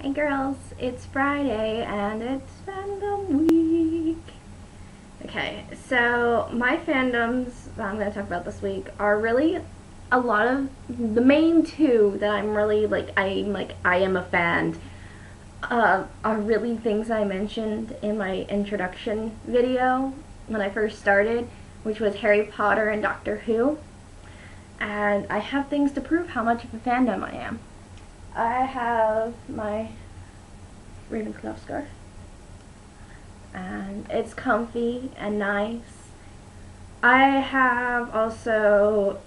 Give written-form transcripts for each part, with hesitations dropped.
Hey girls, it's Friday and it's fandom week. Okay, so my fandoms that I'm going to talk about this week are really a lot of the main two that I'm really I am a fan are really things I mentioned in my introduction video when I first started, which was Harry Potter and Doctor Who. And I have things to prove how much of a fandom I am. I have my Ravenclaw scarf, and it's comfy and nice. I have also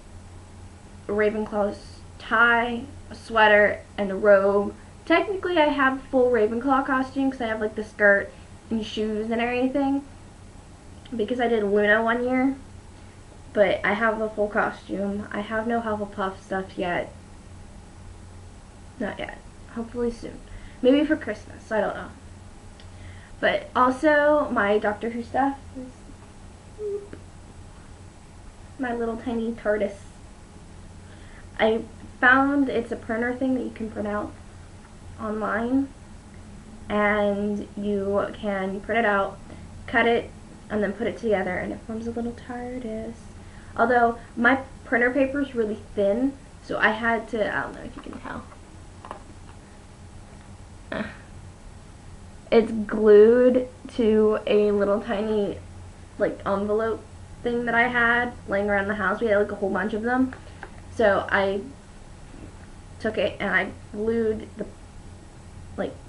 Ravenclaw's tie, a sweater, and a robe. Technically I have full Ravenclaw costume because I have like the skirt and shoes and everything because I did Luna one year, but I have a full costume. I have no Hufflepuff stuff yet. Not yet. Hopefully soon. Maybe for Christmas. I don't know. But also my Doctor Who stuff is my little tiny TARDIS. I found it's a printer thing that you can print out online, and you can print it out, cut it, and then put it together, and it forms a little TARDIS. Although my printer paper is really thin, so I had to, I don't know if you can tell. It's glued to a little tiny envelope thing that I had laying around the house. We had like a whole bunch of them. So I took it and I glued the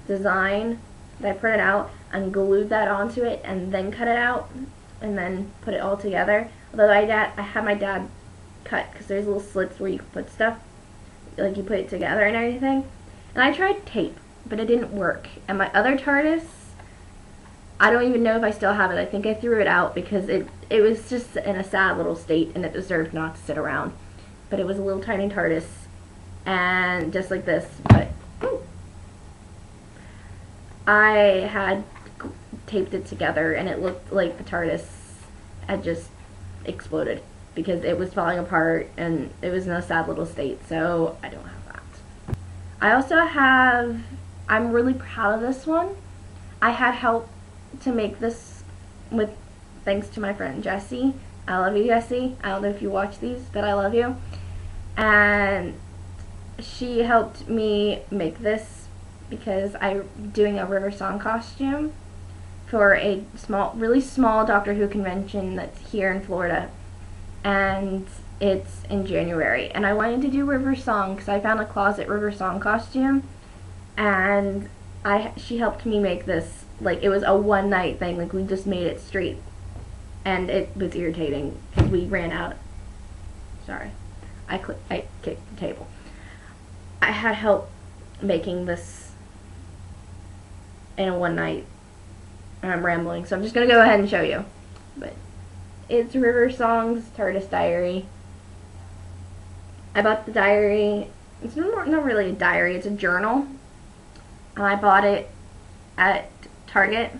design that I printed out and glued that onto it and then cut it out and then put it all together. Although I had my dad cut, because there's little slits where you can put stuff, like you put it together and everything. And I tried tape, but it didn't work. And my other TARDIS, I don't even know if I still have it. I think I threw it out because it was just in a sad little state and it deserved not to sit around. But it was a little tiny TARDIS, and just like this, but I had taped it together and it looked like the TARDIS had just exploded because it was falling apart and it was in a sad little state, so I don't have that. I also have, I'm really proud of this one. I had help to make this with thanks to my friend Jessie. I love you, Jessie. I don't know if you watch these, but I love you. And she helped me make this because I'm doing a River Song costume for a really small Doctor Who convention that's here in Florida, and it's in January. And I wanted to do River Song because I found a closet River Song costume, and she helped me make this. It was a one-night thing. We just made it straight, and it was irritating because we ran out. Sorry, I kicked the table. I had help making this in a one night, and I'm rambling, so I'm just gonna go ahead and show you. But it's River Song's TARDIS diary. I bought the diary. It's not really a diary, it's a journal. And I bought it at Target,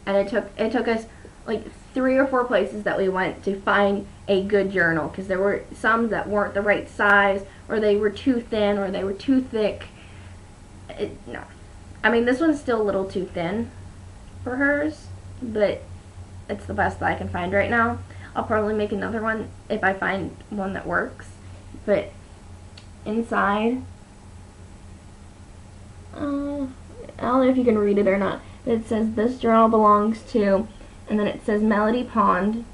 and it took us like 3 or 4 places that we went to find a good journal, because there were some that weren't the right size, or they were too thin, or they were too thick. No. I mean, this one's still a little too thin for hers, but it's the best that I can find right now. I'll probably make another one if I find one that works. But inside, I don't know if you can read it or not, but it says this journal belongs to, and then it says Melody Pond,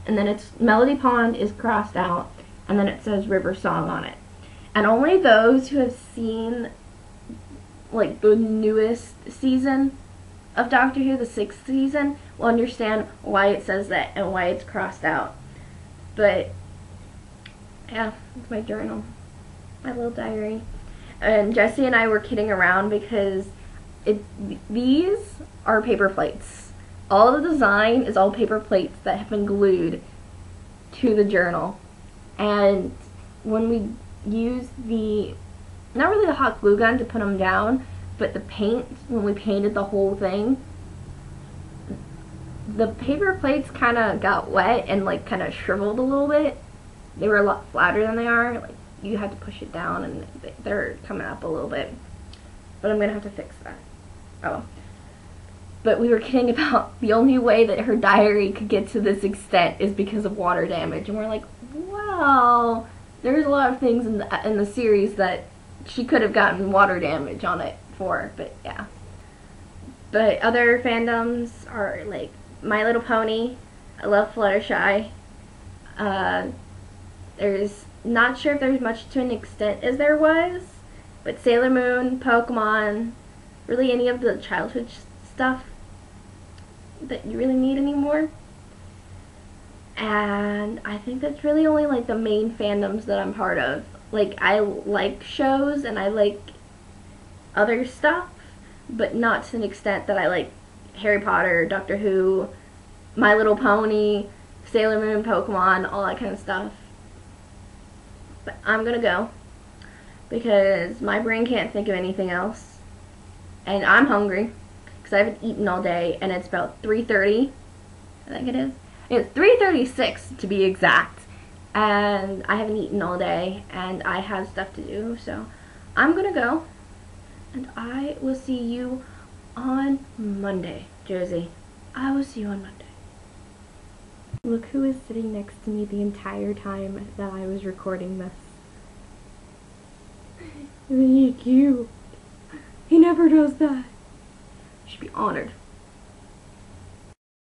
and then it's Melody Pond is crossed out, and then it says River Song on it. And only those who have seen the newest season of Doctor Who, the 6th season, will understand why it says that and why it's crossed out. But yeah, it's my journal, my little diary. And Jessie and I were kidding around because these are paper plates. All the design is all paper plates that have been glued to the journal. And when we use not really the hot glue gun to put them down, but the paint, when we painted the whole thing, the paper plates kind of got wet and kind of shriveled a little bit. They were a lot flatter than they are. You had to push it down and they're coming up a little bit. but I'm gonna have to fix that. Oh. But we were kidding about the only way that her diary could get to this extent is because of water damage. And we're like, well, there's a lot of things in the series that she could have gotten water damage on it for, but yeah. But other fandoms are like My Little Pony. I love Fluttershy. There's not sure if there's much to an extent as there was, but Sailor Moon, Pokemon, really any of the childhood stuff that you really need anymore. And I think that's really only like the main fandoms that I'm part of. Like, I like shows and I like other stuff, but not to an extent that I like Harry Potter, Doctor Who, My Little Pony, Sailor Moon, Pokemon, all that kind of stuff. But I'm gonna go because my brain can't think of anything else, and I'm hungry because I haven't eaten all day, and it's about 3:30. I think it is. It's 3:36 to be exact, and I haven't eaten all day, and I have stuff to do, so I'm gonna go, and I will see you on Monday, Josie. I will see you on Monday. Look who is sitting next to me the entire time that I was recording this. Isn't he cute? He never does that. You should be honored.